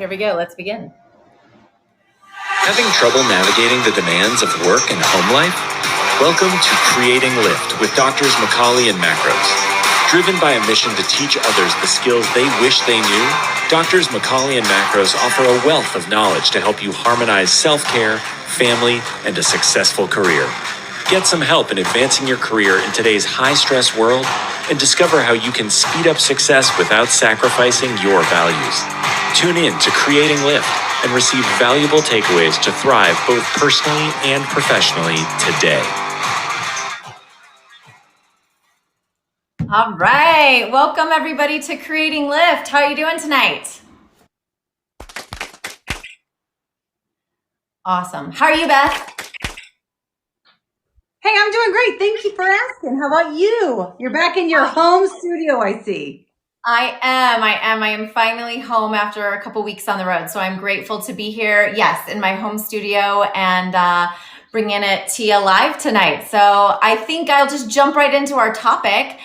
Here we go. Let's begin. Having trouble navigating the demands of work and home life? Welcome to Creating Lift with Doctors Macaulay and Macros. Driven by a mission to teach others the skills they wish they knew, Doctors Macaulay and Macros offer a wealth of knowledge to help you harmonize self-care, family, and a successful career. Get some help in advancing your career in today's high-stress world and discover how you can speed up success without sacrificing your values. Tune in to Creating Lift and receive valuable takeaways to thrive both personally and professionally today. All right. Welcome, everybody, to Creating Lift. How are you doing tonight? Awesome. How are you, Beth? Hey, I'm doing great. Thank you for asking. How about you? You're back in your home studio, I see. I am finally home after a couple weeks on the road. So I'm grateful to be here. Yes, in my home studio and bringing it to you live tonight. So I think I'll just jump right into our topic.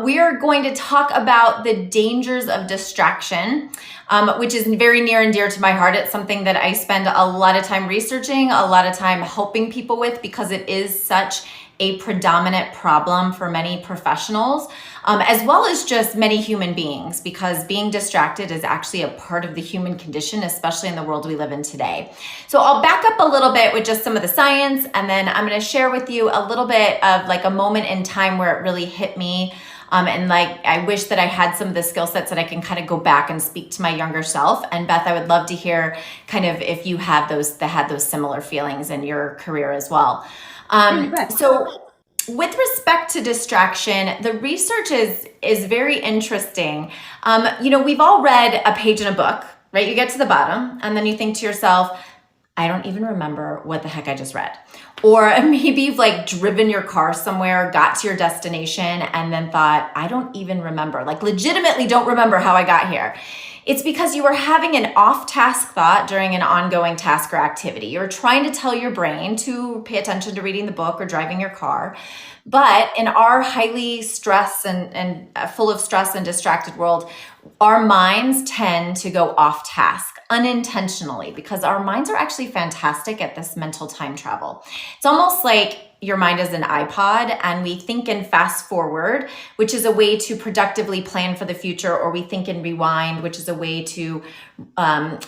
We are going to talk about the dangers of distraction, which is very near and dear to my heart. It's something that I spend a lot of time researching, a lot of time helping people with, because it is such a predominant problem for many professionals, as well as just many human beings, because being distracted is actually a part of the human condition, especially in the world we live in today. So I'll back up a little bit with just some of the science, and then I'm going to share with you a little bit of like a moment in time where it really hit me. And like, I wish that I had some of the skill sets that I can kind of go back and speak to my younger self. And Beth, I would love to hear kind of if you have had those similar feelings in your career as well. So with respect to distraction, the research is very interesting. We've all read a page in a book, right? You get to the bottom and then you think to yourself, I don't even remember what the heck I just read. Or maybe you've like driven your car somewhere, got to your destination, and then thought, I don't even remember, like legitimately don't remember how I got here. It's because you were having an off-task thought during an ongoing task or activity. You're trying to tell your brain to pay attention to reading the book or driving your car. But in our highly stressed and full of stress and distracted world, our minds tend to go off task unintentionally, because our minds are actually fantastic at this mental time travel. It's almost like your mind is an iPod and we think in fast forward, which is a way to productively plan for the future, or we think in rewind, which is a way to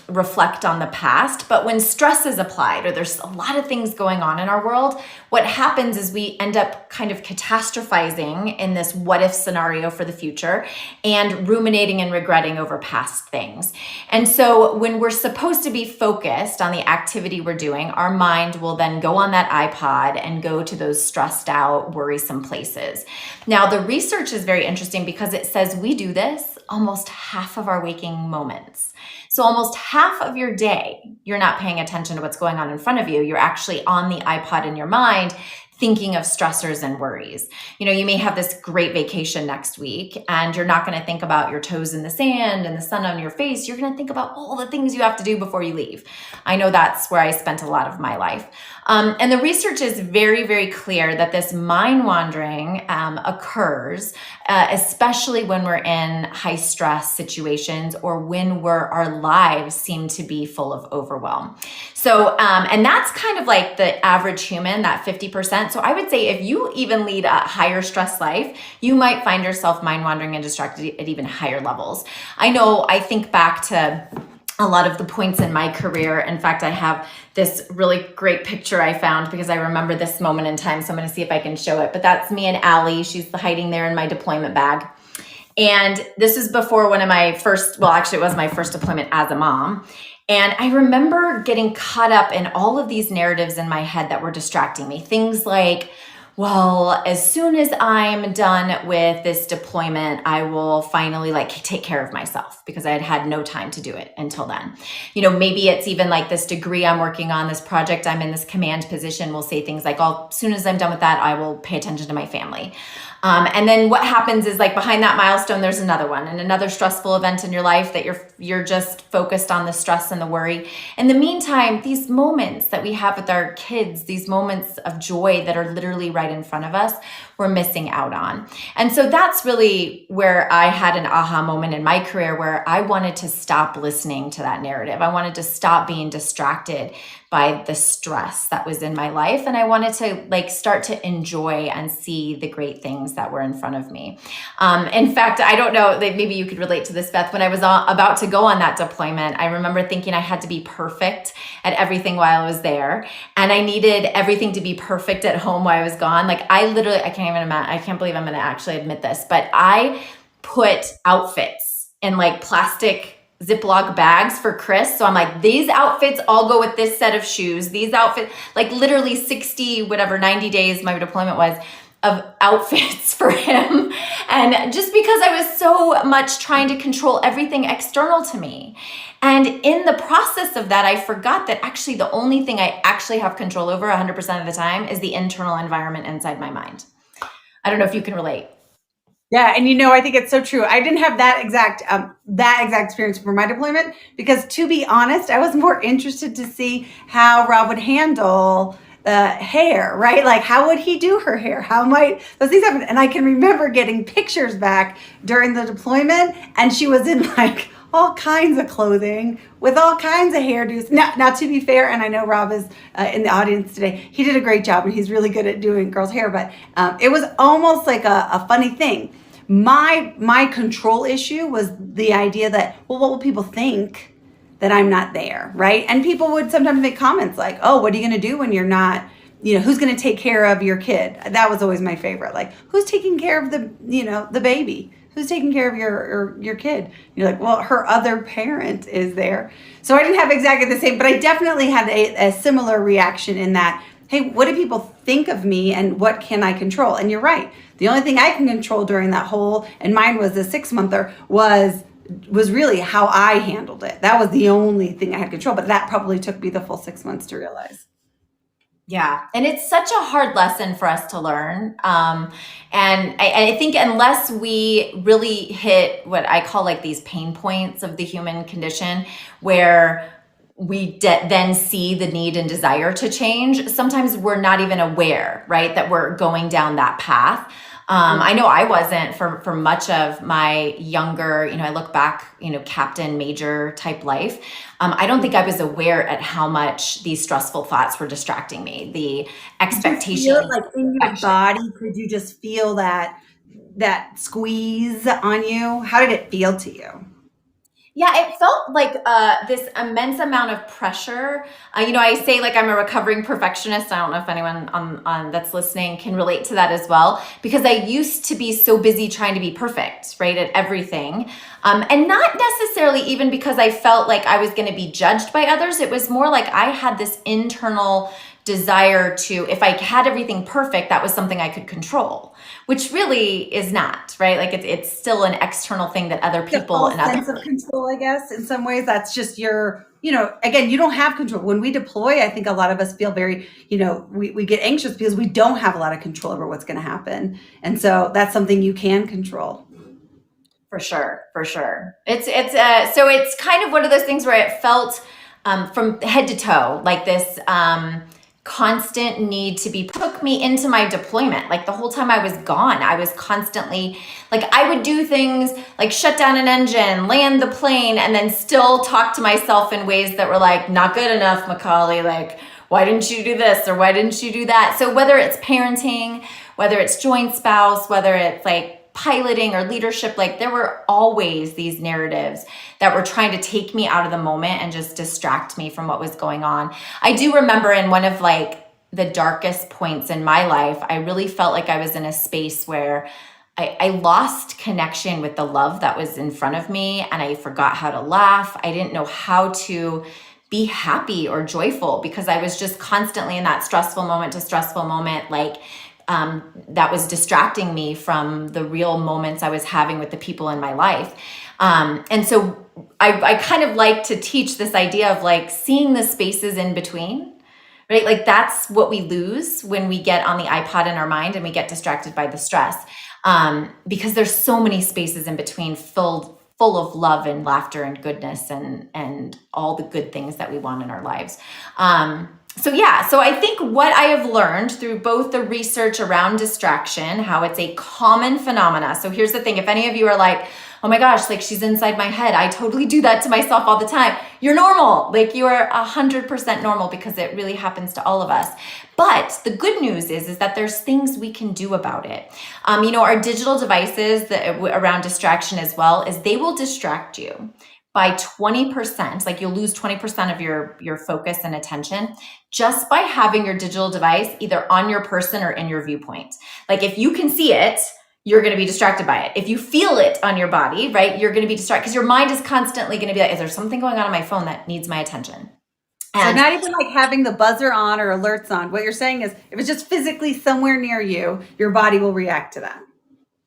reflect on the past. But when stress is applied, or there's a lot of things going on in our world, what happens is we end up kind of catastrophizing in this what if scenario for the future and ruminating and regretting over past things. And so when we're supposed to be focused on the activity we're doing, our mind will then go on that iPod and go to those stressed out, worrisome places. Now, the research is very interesting because it says we do this almost half of our waking moments. So almost half of your day, you're not paying attention to what's going on in front of you. You're actually on the iPod in your mind, thinking of stressors and worries. You may have this great vacation next week and you're not going to think about your toes in the sand and the sun on your face. You're going to think about all the things you have to do before you leave. I know that's where I spent a lot of my life. And the research is very, very clear that this mind wandering occurs, especially when we're in high stress situations or when our lives seem to be full of overwhelm. So, and that's kind of like the average human, that 50%. So I would say if you even lead a higher stress life, you might find yourself mind wandering and distracted at even higher levels. I think back to a lot of the points in my career. In fact, I have this really great picture I found because I remember this moment in time. So I'm going to see if I can show it. But that's me and Allie. She's hiding there in my deployment bag. And this is before one of my first, well, actually it was my first deployment as a mom. And I remember getting caught up in all of these narratives in my head that were distracting me. Things like, well, as soon as I'm done with this deployment, I will finally take care of myself, because I had had no time to do it until then. Maybe it's even like this degree I'm working on, this project I'm in, this command position will say things like, oh, as soon as I'm done with that, I will pay attention to my family. And then what happens is behind that milestone, there's another one and another stressful event in your life that you're just focused on the stress and the worry. In the meantime, these moments that we have with our kids, these moments of joy that are literally right right in front of us, we're missing out on. And so that's really where I had an aha moment in my career where I wanted to stop listening to that narrative. I wanted to stop being distracted by the stress that was in my life. And I wanted to like start to enjoy and see the great things that were in front of me. In fact, I don't know, maybe you could relate to this, Beth. When I was about to go on that deployment, I remember thinking I had to be perfect at everything while I was there. And I needed everything to be perfect at home while I was gone. Like I can't even imagine, I can't believe I'm going to actually admit this, but I put outfits in like plastic Ziploc bags for Chris. So I'm like, these outfits all go with this set of shoes. These outfits, like literally 60, whatever, 90 days my deployment was of outfits for him. And just because I was so much trying to control everything external to me. And in the process of that, I forgot that actually the only thing I actually have control over 100% of the time is the internal environment inside my mind. I don't know if you can relate. Yeah, and I think it's so true. I didn't have that exact experience for my deployment because, to be honest, I was more interested to see how Rob would handle hair, right? Like, how would he do her hair? How might those things happen? And I can remember getting pictures back during the deployment, and she was in like all kinds of clothing with all kinds of hairdos. Now, to be fair, and I know Rob is in the audience today, he did a great job and he's really good at doing girls' hair, but it was almost like a funny thing. My control issue was the idea that, well, what will people think that I'm not there, right? And people would sometimes make comments like, oh, what are you going to do when you're not, who's going to take care of your kid? That was always my favorite. Like, who's taking care of the baby? Who's taking care of your kid? You're like, well, her other parent is there. So I didn't have exactly the same, but I definitely had a similar reaction in that, hey, what do people think of me and what can I control? And you're right. The only thing I can control during that whole, and mine was a 6-monther, was really how I handled it. That was the only thing I had control, but that probably took me the full 6 months to realize. Yeah. And it's such a hard lesson for us to learn. And I think unless we really hit what I call like these pain points of the human condition, where we then see the need and desire to change, sometimes we're not even aware, right, that we're going down that path. I know I wasn't for much of my younger, I look back, captain major type life. I don't think I was aware at how much these stressful thoughts were distracting me. The expectation, like in your body, could you just feel that squeeze on you? How did it feel to you? Yeah, it felt like this immense amount of pressure. I say like I'm a recovering perfectionist. I don't know if anyone on that's listening can relate to that as well, because I used to be so busy trying to be perfect, right, at everything. And not necessarily even because I felt like I was going to be judged by others. It was more like I had this internal desire to, if I had everything perfect, that was something I could control, which really is not, right? Like it's still an external thing that other people and other sense of control, I guess. In some ways, that's just your, again, you don't have control. When we deploy, I think a lot of us feel very, we get anxious because we don't have a lot of control over what's going to happen. And so that's something you can control. For sure. So it's kind of one of those things where it felt from head to toe, like this constant need to be, took me into my deployment. Like the whole time I was gone, I was constantly, like I would do things like shut down an engine, land the plane, and then still talk to myself in ways that were like, not good enough, Macaulay, like, why didn't you do this? Or why didn't you do that? So whether it's parenting, whether it's joint spouse, whether it's like piloting or leadership, like there were always these narratives that were trying to take me out of the moment and just distract me from what was going on. I do remember in one of like the darkest points in my life, I really felt like I was in a space where I lost connection with the love that was in front of me, and I forgot how to laugh. I didn't know how to be happy or joyful because I was just constantly in that stressful moment to stressful moment, like that was distracting me from the real moments I was having with the people in my life. And so I kind of like to teach this idea of like seeing the spaces in between, right? Like that's what we lose when we get on the iPod in our mind and we get distracted by the stress. Because there's so many spaces in between full of love and laughter and goodness and all the good things that we want in our lives. So I think what I have learned through both the research around distraction, how it's a common phenomena. So here's the thing, if any of you are like, oh my gosh, like she's inside my head, I totally do that to myself all the time. You're normal. Like you are 100% normal, because it really happens to all of us. But the good news is that there's things we can do about it. Our digital devices around distraction as well, is they will distract you by 20%. Like you'll lose 20% of your focus and attention just by having your digital device either on your person or in your viewpoint. Like if you can see it, you're going to be distracted by it. If you feel it on your body, right, you're going to be distracted, because your mind is constantly going to be like, is there something going on my phone that needs my attention? So not even like having the buzzer on or alerts on. What you're saying is if it's just physically somewhere near you, your body will react to that.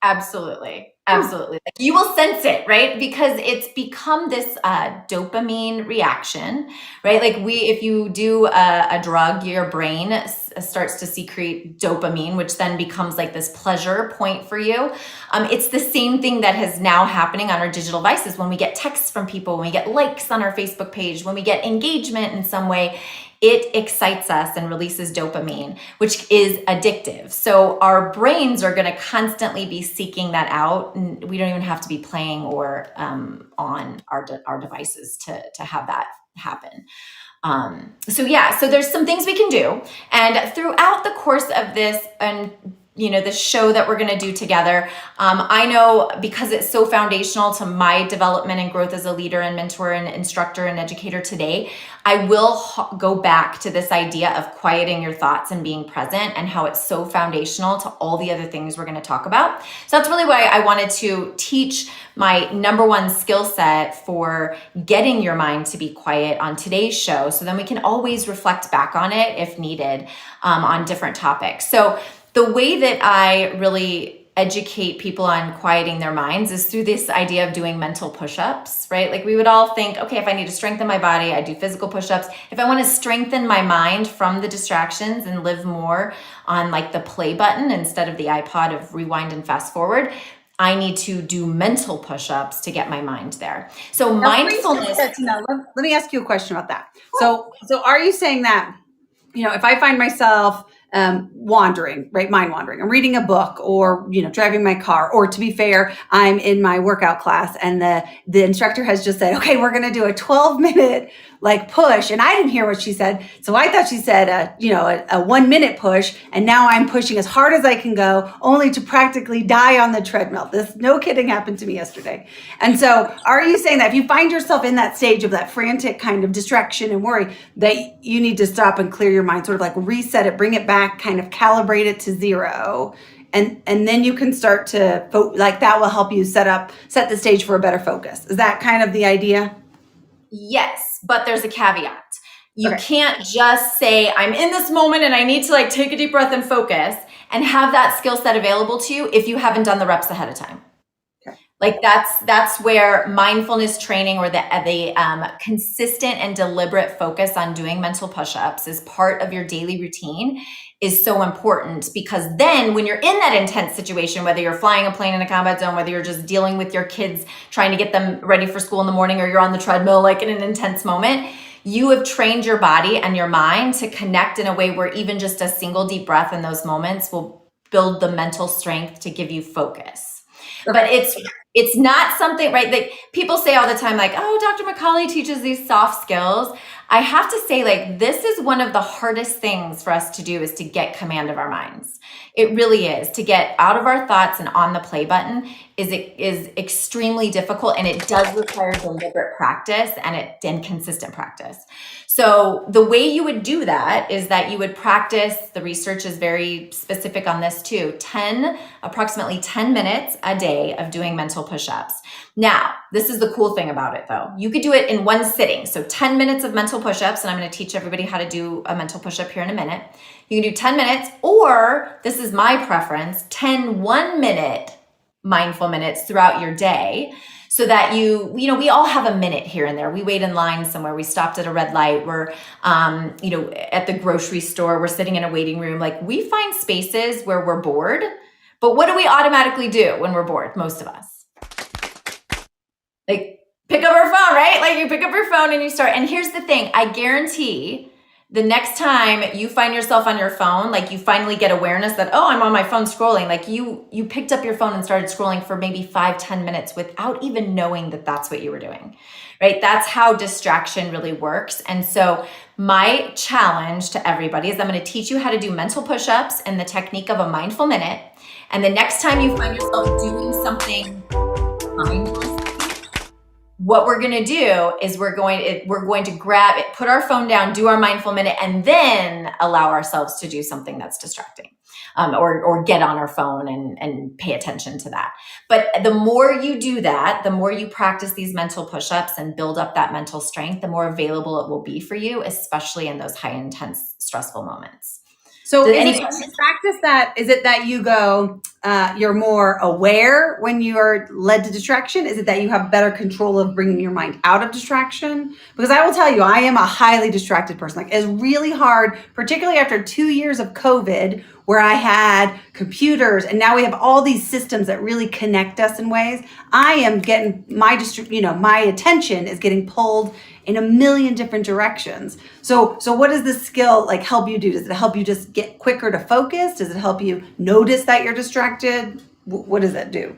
Absolutely. Absolutely. Like you will sense it, right? Because it's become this dopamine reaction, right? Like if you do a drug, your brain starts to secrete dopamine, which then becomes like this pleasure point for you. It's the same thing that is now happening on our digital devices. When we get texts from people, when we get likes on our Facebook page, when we get engagement in some way, it excites us and releases dopamine, which is addictive. So our brains are going to constantly be seeking that out. And we don't even have to be playing or on our devices to have that happen. So there's some things we can do. And throughout the course of this, and the show that we're going to do together, I know, because it's so foundational to my development and growth as a leader and mentor and instructor and educator today, I will go back to this idea of quieting your thoughts and being present, and how it's so foundational to all the other things we're going to talk about. So that's really why I wanted to teach my number one skill set for getting your mind to be quiet on today's show, so then we can always reflect back on it if needed, on different topics. So the way that I really educate people on quieting their minds is through this idea of doing mental push-ups, right? Like we would all think, okay, if I need to strengthen my body, I do physical push-ups. If I want to strengthen my mind from the distractions and live more on like the play button instead of the iPod of rewind and fast forward, I need to do mental push-ups to get my mind there. So mindfulness. Let me ask you a question about that. So are you saying that, if I find myself wandering, right? Mind wandering. I'm reading a book, or, driving my car, or to be fair, I'm in my workout class and the instructor has just said, okay, we're going to do a 12-minute like push. And I didn't hear what she said. So I thought she said, a 1-minute push. And now I'm pushing as hard as I can go, only to practically die on the treadmill. This, no kidding, happened to me yesterday. And so are you saying that if you find yourself in that stage of that frantic kind of distraction and worry, that you need to stop and clear your mind, sort of like reset it, bring it back, kind of calibrate it to zero, and then you can start to like that will help you set the stage for a better focus? Is that kind of the idea? Yes, but there's a caveat. You can't just say, I'm in this moment and I need to like take a deep breath and focus, and have that skill set available to you if you haven't done the reps ahead of time. Like that's where mindfulness training, or the consistent and deliberate focus on doing mental push-ups as part of your daily routine is so important, because then when you're in that intense situation, whether you're flying a plane in a combat zone, whether you're just dealing with your kids, trying to get them ready for school in the morning, or you're on the treadmill, like in an intense moment, you have trained your body and your mind to connect in a way where even just a single deep breath in those moments will build the mental strength to give you focus. But it's not something, right, that people say all the time, like, oh, Dr. McCauley teaches these soft skills. I have to say, like, this is one of the hardest things for us to do, is to get command of our minds. It really is. To get out of our thoughts and on the play button is extremely difficult, and it does require deliberate practice and consistent practice. So the way you would do that is that you would practice, the research is very specific on this too, approximately 10 minutes a day of doing mental push-ups. Now, this is the cool thing about it though. You could do it in one sitting. So 10 minutes of mental push-ups, and I'm going to teach everybody how to do a mental push-up here in a minute. You can do 10 minutes, or this is my preference, 10 1-minute mindful minutes throughout your day. So that we all have a minute here and there. We wait in line somewhere. We stopped at a red light. We're, at the grocery store. We're sitting in a waiting room. Like, we find spaces where we're bored. But what do we automatically do when we're bored? Most of us. Like, pick up our phone, right? Like, you pick up your phone and you start. And here's the thing. I guarantee The next time you find yourself on your phone, like you finally get awareness that, oh, I'm on my phone scrolling, like you picked up your phone and started scrolling for maybe 5-10 minutes without even knowing that that's what you were doing, right? That's how distraction really works. And so my challenge to everybody is I'm going to teach you how to do mental push-ups and the technique of a mindful minute. And the next time you find yourself doing something mindless, what we're going to do is we're going to grab it, put our phone down, do our mindful minute, and then allow ourselves to do something that's distracting, or get on our phone and pay attention to that. But the more you do that, the more you practice these mental push-ups and build up that mental strength, the more available it will be for you, especially in those high intense, stressful moments. So is it practice that? Is it that you go, you're more aware when you are led to distraction? Is it that you have better control of bringing your mind out of distraction? Because I will tell you, I am a highly distracted person. Like, it's really hard, particularly after 2 years of COVID, where I had computers and now we have all these systems that really connect us in ways. I am getting my attention is getting pulled in a million different directions. So what does this skill like help you do? Does it help you just get quicker to focus? Does it help you notice that you're distracted? What does that do?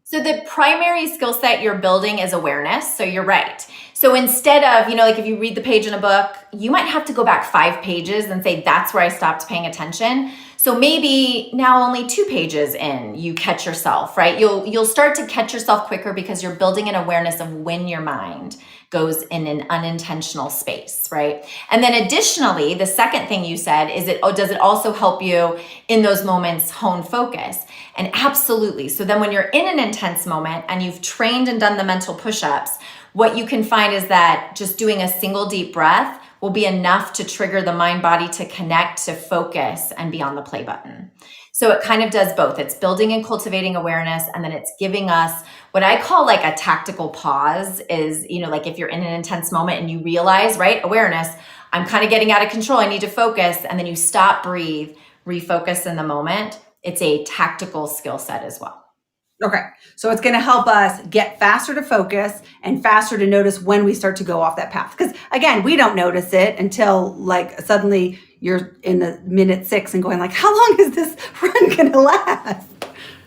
So the primary skill set you're building is awareness. So you're right. So instead of, like if you read the page in a book, you might have to go back 5 pages and say, that's where I stopped paying attention. So maybe now only 2 pages in, you catch yourself, right? You'll start to catch yourself quicker because you're building an awareness of when your mind goes in an unintentional space, right? And then additionally, the second thing you said is does it also help you in those moments hone focus? And absolutely. So then when you're in an intense moment and you've trained and done the mental push-ups, what you can find is that just doing a single deep breath will be enough to trigger the mind body to connect, to focus, and be on the play button. So it kind of does both. It's building and cultivating awareness, and then it's giving us what I call like a tactical pause is, like if you're in an intense moment and you realize, right, awareness, I'm kind of getting out of control, I need to focus, and then you stop, breathe, refocus in the moment. It's a tactical skill set as well. Okay. So it's going to help us get faster to focus and faster to notice when we start to go off that path. Because again, we don't notice it until like suddenly you're in the minute 6 and going like, how long is this run going to last?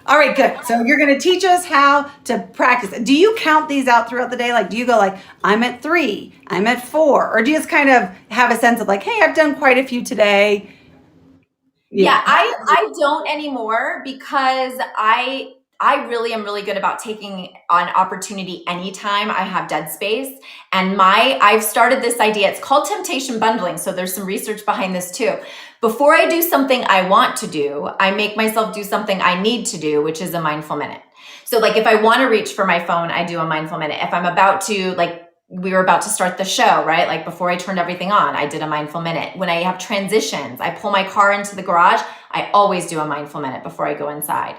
All right, good. So you're going to teach us how to practice. Do you count these out throughout the day? Like, do you go like, I'm at 3, I'm at 4, or do you just kind of have a sense of like, hey, I've done quite a few today? Yeah, I don't anymore because I really am really good about taking on opportunity anytime I have dead space. And I've started this idea. It's called temptation bundling. So there's some research behind this too. Before I do something I want to do, I make myself do something I need to do, which is a mindful minute. So like if I want to reach for my phone, I do a mindful minute. If I'm about to, like we were about to start the show, right? Like before I turned everything on, I did a mindful minute. When I have transitions, I pull my car into the garage, I always do a mindful minute before I go inside.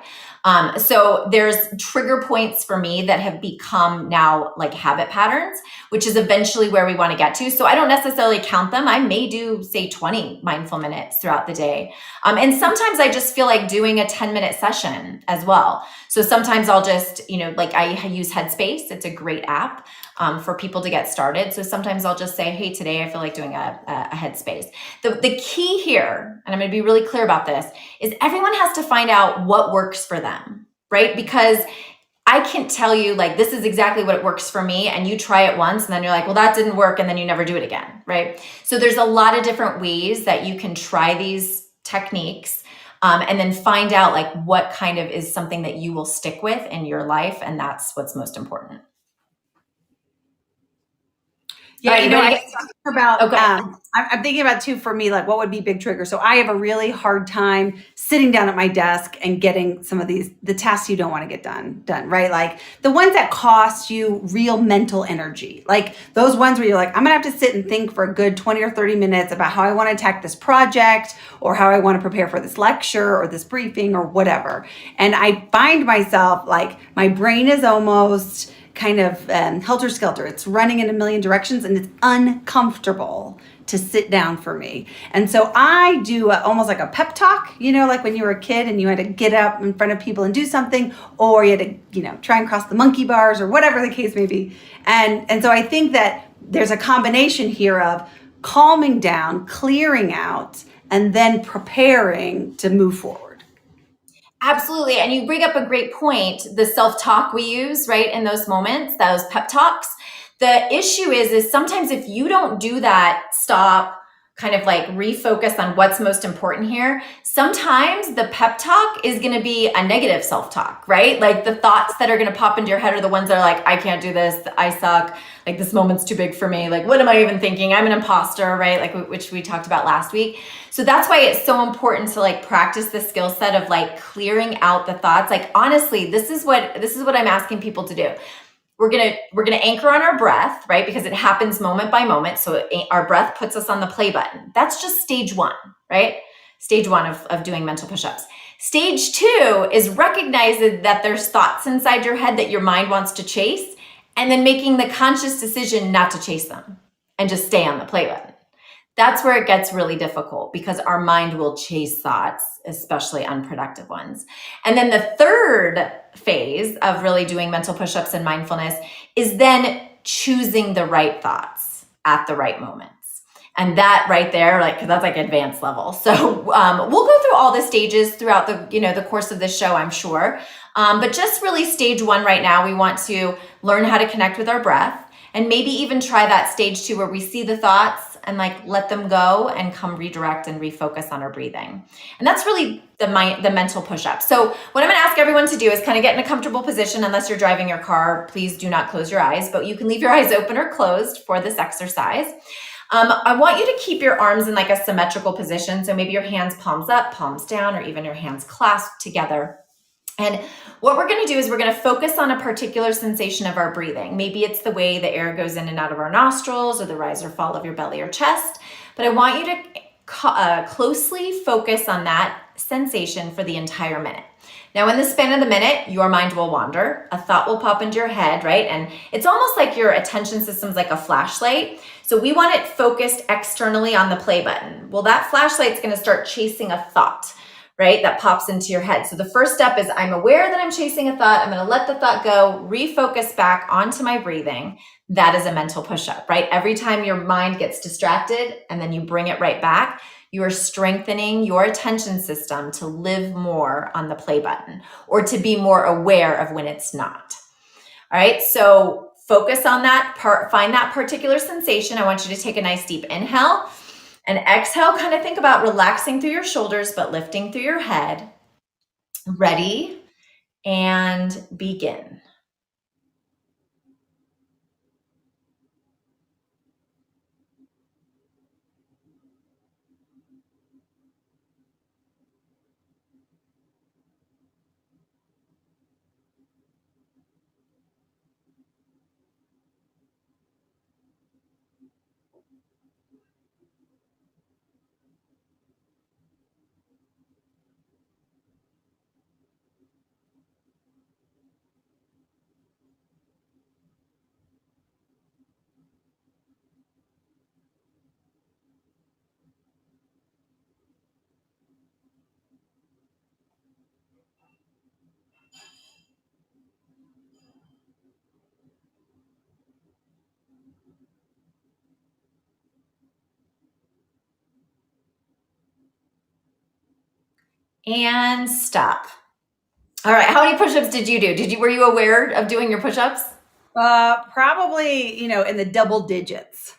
So there's trigger points for me that have become now like habit patterns, which is eventually where we want to get to. So I don't necessarily count them. I may do say 20 mindful minutes throughout the day. And sometimes I just feel like doing a 10-minute session as well. So sometimes I'll just, like I use Headspace. It's a great app for people to get started. So sometimes I'll just say, hey, today I feel like doing a Headspace. The key here, and I'm going to be really clear about this, is everyone has to find out what works for them, right? Because I can't tell you like, this is exactly what works for me. And you try it once and then you're like, well, that didn't work. And then you never do it again, right? So there's a lot of different ways that you can try these techniques and then find out like what kind of is something that you will stick with in your life. And that's what's most important. Yeah, I talk about, I'm thinking about too, for me, like what would be big triggers. So I have a really hard time sitting down at my desk and getting some of the tasks you don't want to get done, right? Like the ones that cost you real mental energy, like those ones where you're like, I'm gonna have to sit and think for a good 20 or 30 minutes about how I want to attack this project or how I want to prepare for this lecture or this briefing or whatever. And I find myself like my brain is almost kind of helter-skelter. It's running in a million directions and it's uncomfortable to sit down for me. And so I do almost like a pep talk, like when you were a kid and you had to get up in front of people and do something, or you had to, try and cross the monkey bars or whatever the case may be. And so I think that there's a combination here of calming down, clearing out, and then preparing to move forward. Absolutely. And you bring up a great point, the self-talk we use, right, in those moments, those pep talks. The issue is sometimes if you don't do that, stop, kind of like refocus on what's most important here, sometimes the pep talk is going to be a negative self-talk, right? Like the thoughts that are going to pop into your head are the ones that are like, I can't do this, I suck, like this moment's too big for me, like what am I even thinking, I'm an imposter, right? Like which we talked about last week. So that's why it's so important to like practice the skill set of like clearing out the thoughts. Like honestly, this is what I'm asking people to do. We're gonna anchor on our breath, right? Because it happens moment by moment. So our breath puts us on the play button. That's just stage one, right? Stage one of doing mental push-ups. Stage two is recognizing that there's thoughts inside your head that your mind wants to chase, and then making the conscious decision not to chase them and just stay on the play button. That's where it gets really difficult because our mind will chase thoughts, especially unproductive ones. And then the third phase of really doing mental push-ups and mindfulness is then choosing the right thoughts at the right moments. And that right there, like, cause that's like advanced level. So we'll go through all the stages throughout the course of this show, I'm sure. But just really stage one right now, we want to learn how to connect with our breath and maybe even try that stage two where we see the thoughts and like let them go and come redirect and refocus on our breathing. And that's really the mental push-up. So what I'm going to ask everyone to do is kind of get in a comfortable position. Unless you're driving your car, please do not close your eyes, but you can leave your eyes open or closed for this exercise. I want you to keep your arms in like a symmetrical position. So maybe your hands palms up, palms down, or even your hands clasped together. And what we're going to do is we're going to focus on a particular sensation of our breathing. Maybe it's the way the air goes in and out of our nostrils or the rise or fall of your belly or chest. But I want you to closely focus on that sensation for the entire minute. Now, in the span of the minute, your mind will wander. A thought will pop into your head, right? And it's almost like your attention system's like a flashlight. So we want it focused externally on the play button. Well, that flashlight's going to start chasing a thought, right? That pops into your head. So the first step is I'm aware that I'm chasing a thought. I'm going to let the thought go, refocus back onto my breathing. That is a mental push-up, right? Every time your mind gets distracted and then you bring it right back, you are strengthening your attention system to live more on the play button or to be more aware of when it's not. All right. So focus on that part, find that particular sensation. I want you to take a nice deep inhale. And exhale, kind of think about relaxing through your shoulders, but lifting through your head. Ready, and begin. And stop. All right. How many push-ups did you do? Were you aware of doing your push-ups? Probably, in the double digits.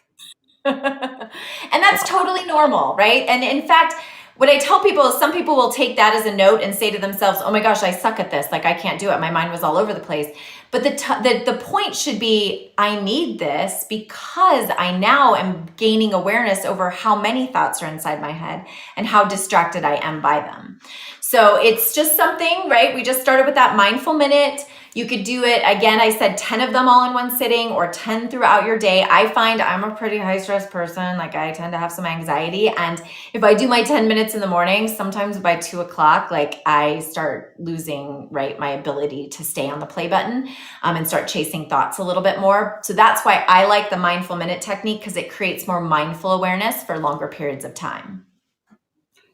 And that's totally normal, right? And in fact, what I tell people is some people will take that as a note and say to themselves, oh my gosh, I suck at this. Like I can't do it. My mind was all over the place. But the point should be, I need this because I now am gaining awareness over how many thoughts are inside my head and how distracted I am by them. So it's just something, right? We just started with that mindful minute. You could do it, again, I said 10 of them all in one sitting or 10 throughout your day. I find I'm a pretty high stress person. Like I tend to have some anxiety. And if I do my 10 minutes in the morning, sometimes by 2 o'clock, like I start losing, right, my ability to stay on the play button and start chasing thoughts a little bit more. So that's why I like the mindful minute technique because it creates more mindful awareness for longer periods of time.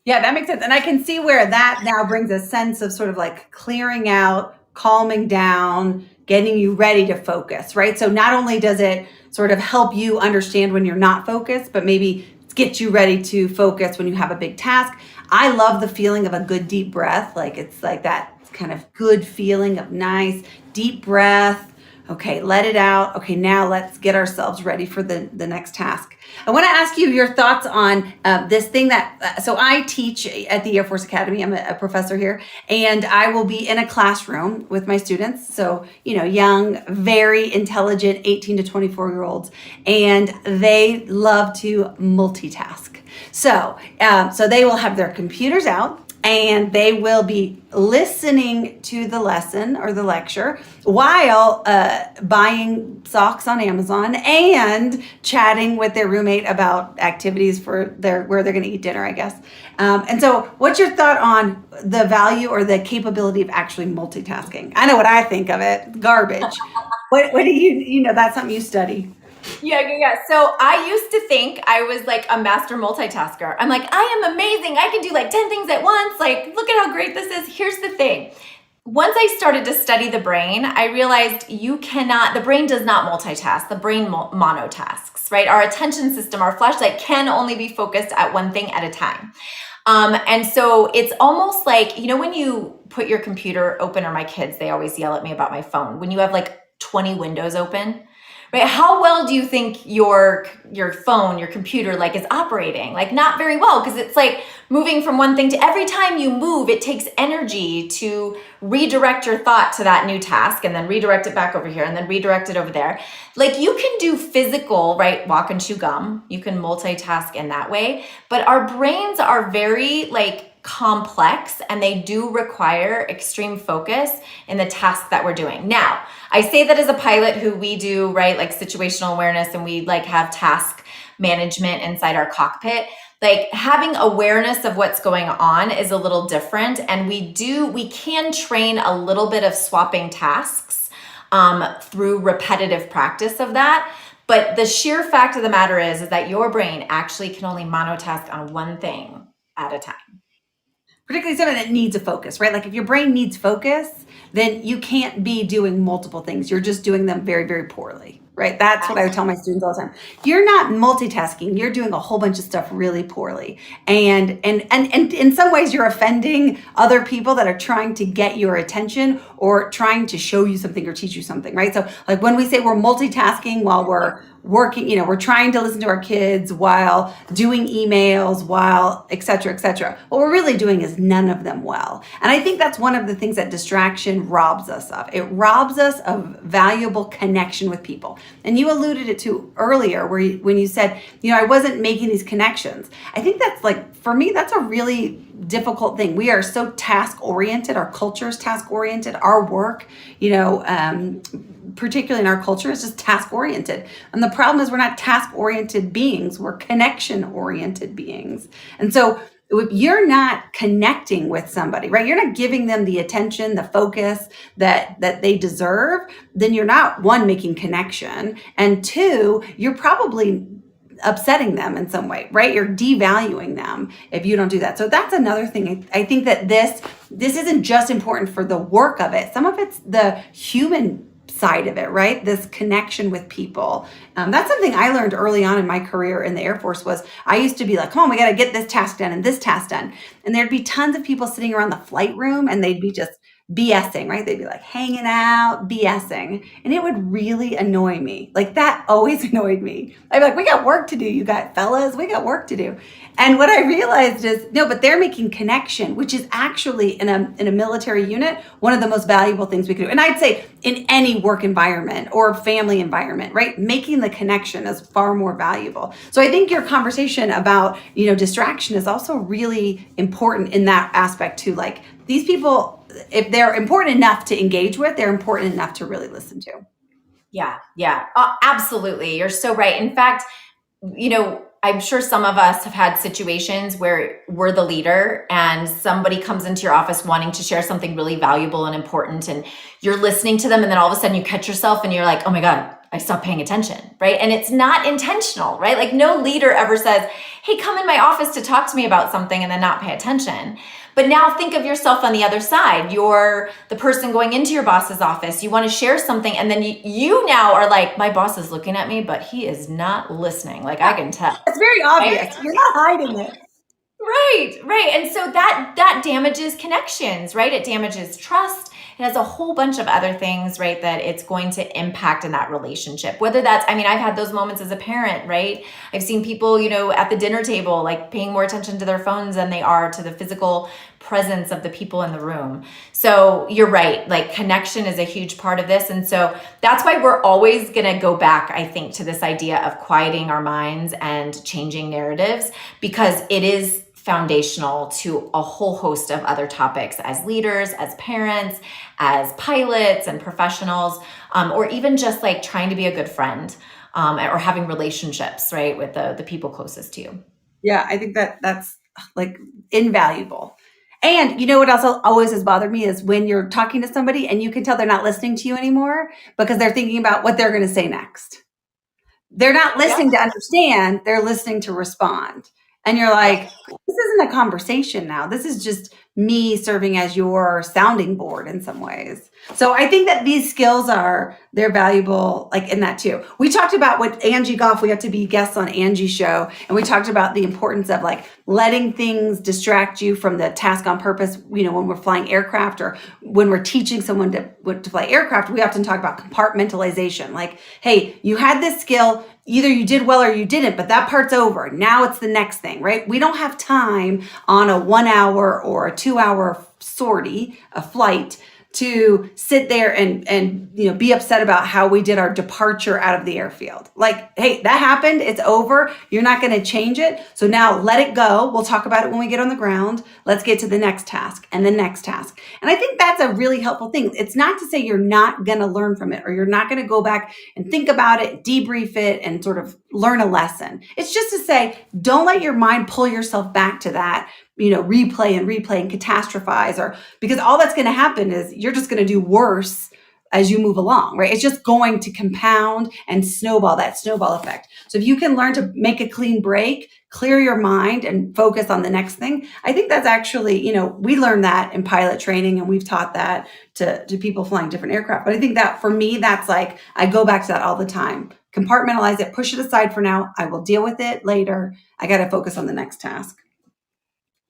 Yeah, that makes sense. And I can see where that now brings a sense of sort of like clearing out, calming down, getting you ready to focus, right? So not only does it sort of help you understand when you're not focused, but maybe get you ready to focus when you have a big task. I love the feeling of a good deep breath. Like it's like that kind of good feeling of nice deep breath. Okay, let it out. Okay, now let's get ourselves ready for the next task. I want to ask you your thoughts on this thing that, so I teach at the Air Force Academy. I'm a professor here, and I will be in a classroom with my students. So, young, very intelligent 18 to 24-year-olds, and they love to multitask. So they will have their computers out, and they will be listening to the lesson or the lecture while buying socks on Amazon and chatting with their roommate about activities for where they're going to eat dinner, I guess. And so what's your thought on the value or the capability of actually multitasking? I know what I think of it, garbage. What do you that's something you study. Yeah. So I used to think I was like a master multitasker. I'm like, I am amazing. I can do like 10 things at once. Like, look at how great this is. Here's the thing. Once I started to study the brain, I realized the brain does not multitask. The brain monotasks, right? Our attention system, our flashlight can only be focused at one thing at a time. And so it's almost like, when you put your computer open, or my kids, they always yell at me about my phone. When you have like 20 windows open, right? How well do you think your phone, your computer, like is operating? Like not very well, because it's like moving from one thing to every time you move, it takes energy to redirect your thought to that new task and then redirect it back over here and then redirect it over there. Like you can do physical, right? Walk and chew gum. You can multitask in that way, but our brains are very like complex, and they do require extreme focus in the task that we're doing. Now, I say that as a pilot who we do, right, like situational awareness, and we like have task management inside our cockpit. Like having awareness of what's going on is a little different, and we can train a little bit of swapping tasks through repetitive practice of that. But the sheer fact of the matter is that your brain actually can only monotask on one thing at a time. Particularly something that needs a focus, right? Like if your brain needs focus, then you can't be doing multiple things. You're just doing them very, very poorly, right? That's what I tell my students all the time. You're not multitasking. You're doing a whole bunch of stuff really poorly. And in some ways you're offending other people that are trying to get your attention or trying to show you something or teach you something, right? So like when we say we're multitasking while we're working, we're trying to listen to our kids while doing emails, while et cetera, what we're really doing is none of them well. And I think that's one of the things that distraction robs us of. It robs us of valuable connection with people. And you alluded it to earlier when you said, I wasn't making these connections. I think that's like, for me, that's a really difficult thing. We are so task oriented. Our culture is task oriented. Our work, particularly in our culture, is just task oriented. And the problem is we're not task oriented beings. We're connection oriented beings. And so if you're not connecting with somebody, right, you're not giving them the attention, the focus that they deserve, then you're not, one, making connection, and two, you're probably upsetting them in some way, right? You're devaluing them if you don't do that. So that's another thing. I think that this isn't just important for the work of it. Some of it's the human side of it, right? This connection with people. That's something I learned early on in my career in the Air Force. Was I used to be like, come on, we got to get this task done and this task done. And there'd be tons of people sitting around the flight room, and they'd be just BSing, right? They'd be like hanging out, BSing. And it would really annoy me. Like that always annoyed me. I'd be like, we got work to do. You got fellas, we got work to do. And what I realized is, no, but they're making connection, which is actually in a military unit, one of the most valuable things we can do. And I'd say in any work environment or family environment, right? Making the connection is far more valuable. So I think your conversation about, distraction is also really important in that aspect too. Like these people, if they're important enough to engage with, they're important enough to really listen to. Yeah. Absolutely. You're so right. In fact, I'm sure some of us have had situations where we're the leader and somebody comes into your office wanting to share something really valuable and important, and you're listening to them, and then all of a sudden you catch yourself and you're like, oh my God, I stopped paying attention, right? And it's not intentional, right? Like no leader ever says, hey, come in my office to talk to me about something and then not pay attention. But now think of yourself on the other side. You're the person going into your boss's office. You want to share something, and then you now are like, my boss is looking at me, but he is not listening. Like, I can tell. It's very Right? obvious. You're not hiding it. Right. And so that damages connections, right? It damages trust. It has a whole bunch of other things, right, that it's going to impact in that relationship. Whether that's, I mean, I've had those moments as a parent, right? I've seen people, at the dinner table, like paying more attention to their phones than they are to the physical presence of the people in the room. So you're right, like connection is a huge part of this. And so that's why we're always going to go back, I think, to this idea of quieting our minds and changing narratives, because it is foundational to a whole host of other topics as leaders, as parents, as pilots and professionals, or even just like trying to be a good friend, or having relationships, right, with the people closest to you. Yeah, I think that's like invaluable. And you know what else always has bothered me is when you're talking to somebody and you can tell they're not listening to you anymore because they're thinking about what they're going to say next. They're not listening to understand, they're listening to respond. And you're like, this isn't a conversation now. This is just me serving as your sounding board in some ways. So I think that these skills they're valuable like in that too. We talked about with Angie Goff, we got to be guests on Angie's show, and we talked about the importance of like letting things distract you from the task on purpose. When we're flying aircraft or when we're teaching someone to fly aircraft, we often talk about compartmentalization. Like, hey, you had this skill, either you did well or you didn't, but that part's over. Now it's the next thing, right? We don't have time on a 1 hour or a 2 hour sortie, a flight, to sit there and be upset about how we did our departure out of the airfield. Like, hey, that happened. It's over. You're not going to change it. So now let it go. We'll talk about it when we get on the ground. Let's get to the next task and the next task. And I think that's a really helpful thing. It's not to say you're not going to learn from it or you're not going to go back and think about it, debrief it, and sort of learn a lesson. It's just to say, don't let your mind pull yourself back to that, replay and catastrophize, or because all that's going to happen is you're just going to do worse as you move along, right? It's just going to compound and snowball, that snowball effect. So if you can learn to make a clean break, clear your mind and focus on the next thing, I think that's actually, we learned that in pilot training and we've taught that to people flying different aircraft. But I think that for me, that's like, I go back to that all the time. Compartmentalize it, push it aside for now. I will deal with it later. I got to focus on the next task.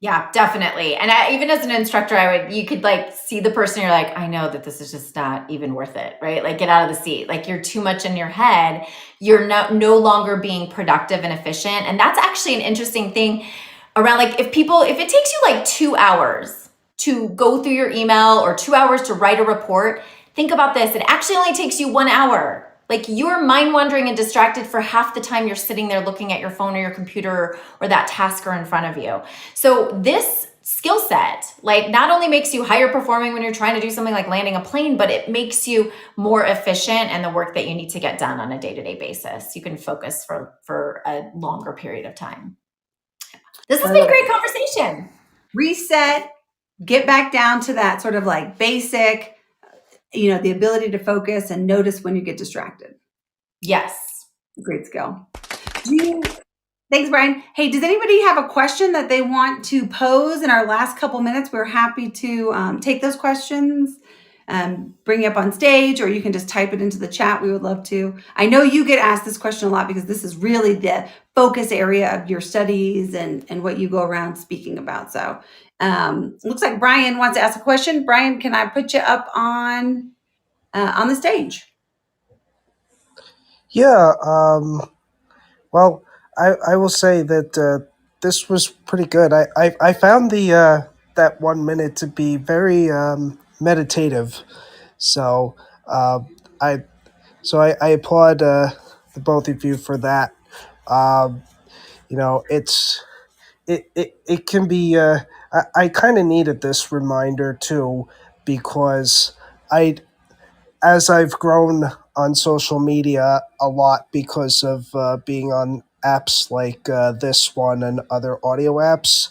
Yeah, definitely. And even as an instructor, you could like see the person, you're like, I know that this is just not even worth it, right? Like get out of the seat. Like you're too much in your head. You're no longer being productive and efficient. And that's actually an interesting thing around like if it takes you like 2 hours to go through your email or 2 hours to write a report, think about this. It actually only takes you 1 hour. Like you're mind wandering and distracted for half the time you're sitting there looking at your phone or your computer or that tasker in front of you. So this skill set, like not only makes you higher performing when you're trying to do something like landing a plane, but it makes you more efficient in the work that you need to get done on a day-to-day basis. You can focus for a longer period of time. This has been a great conversation. Reset, get back down to that sort of like basic, the ability to focus and notice when you get distracted. Yes. Great skill. Thanks, Brian. Hey, does anybody have a question that they want to pose in our last couple minutes? We're happy to take those questions, bring you up on stage, or you can just type it into the chat. We would love to. I know you get asked this question a lot because this is really the focus area of your studies and what you go around speaking about. So looks like Brian wants to ask a question. Brian, can I put you up on the stage? Yeah. Well, I will say that this was pretty good. I found the that 1 minute to be very meditative. So I I applaud the both of you for that. Um, it can be. I kind of needed this reminder too because I as I've grown on social media a lot because of being on apps like this one and other audio apps,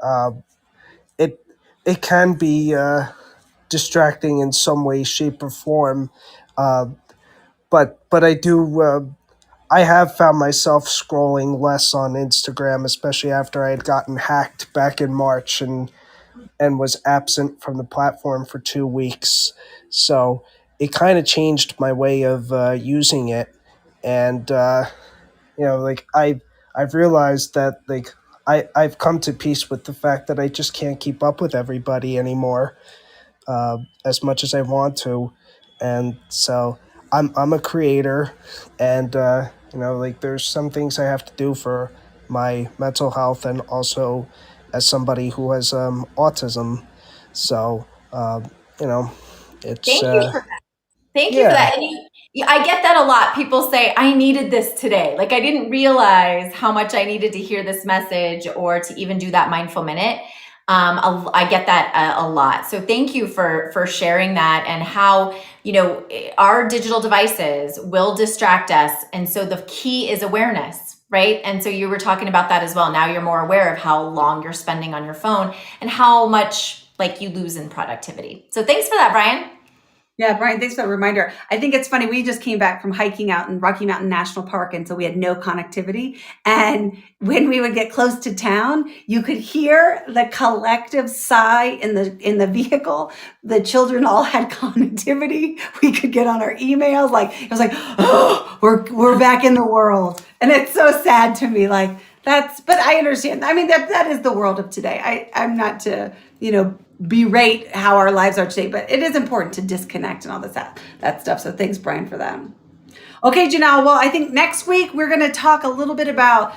uh, it it can be distracting in some way, shape, or form. Uh, but I do. I have found myself scrolling less on Instagram, especially after I had gotten hacked back in March, and and was absent from the platform for 2 weeks. So it kind of changed my way of using it. And, like I've realized that like I've come to peace with the fact that I just can't keep up with everybody anymore as much as I want to. And so I'm a creator, and like there's some things I have to do for my mental health, and also as somebody who has autism. So you know, it's Thank you for Thank you for yeah. that. And I get that a lot. People say, I needed this today. Like, I didn't realize how much I needed to hear this message or to even do that mindful minute. I get that a lot. So thank you for sharing that, and how, our digital devices will distract us. And so the key is awareness, right? And so you were talking about that as well. Now you're more aware of how long you're spending on your phone and how much like you lose in productivity. So thanks for that, Brian. Yeah, Brian, thanks for that reminder. I think it's funny. We just came back from hiking out in Rocky Mountain National Park, and so we had no connectivity. And when we would get close to town, you could hear the collective sigh in the vehicle. The children all had connectivity. We could get on our emails. Like it was like, oh, we're back in the world. And it's so sad to me. Like but I understand. I mean, that is the world of today. I'm not to, berate how our lives are today, but it is important to disconnect and all that stuff. So thanks, Brian, for that. Okay, Janelle. Well, I think next week we're going to talk a little bit about,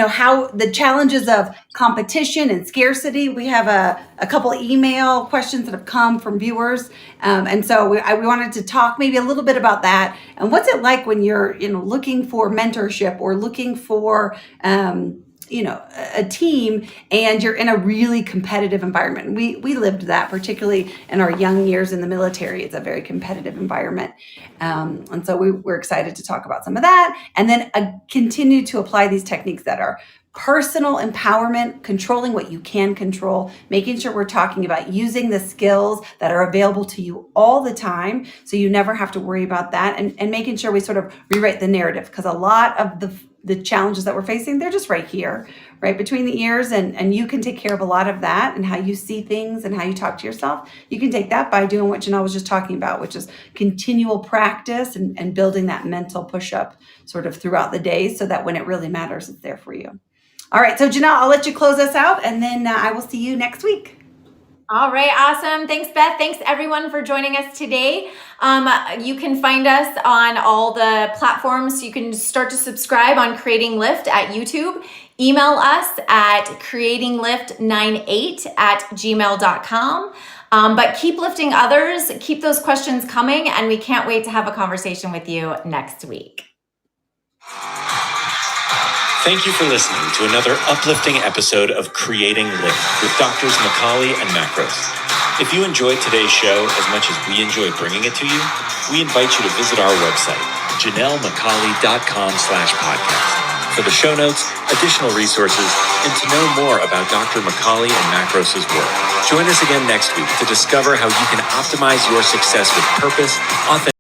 how the challenges of competition and scarcity. We have a couple of email questions that have come from viewers. And so we wanted to talk maybe a little bit about that. And what's it like when you're, looking for mentorship or looking for, a team, and you're in a really competitive environment. We lived that, particularly in our young years in the military. It's a very competitive environment. And so we're excited to talk about some of that, and then continue to apply these techniques that are personal empowerment, controlling what you can control, making sure we're talking about using the skills that are available to you all the time, so you never have to worry about that, and making sure we sort of rewrite the narrative, because a lot of the challenges that we're facing, they're just right here, right between the ears, and you can take care of a lot of that, and how you see things and how you talk to yourself. You can take that by doing what Janelle was just talking about, which is continual practice and building that mental push-up sort of throughout the day, so that when it really matters, it's there for you. All right, so Janelle, I'll let you close us out, and then I will see you next week. All right, awesome. Thanks, Beth. Thanks, everyone, for joining us today. You can find us on all the platforms. You can start to subscribe on Creating Lift at YouTube. Email us at creatinglift98@gmail.com. But keep lifting others. Keep those questions coming, and we can't wait to have a conversation with you next week. Thank you for listening to another uplifting episode of Creating Lift with Doctors Macaulay and Macros. If you enjoyed today's show as much as we enjoy bringing it to you, we invite you to visit our website, janellemacaulay.com/podcast, for the show notes, additional resources, and to know more about Dr. Macaulay and Macros' work. Join us again next week to discover how you can optimize your success with purpose, authenticity,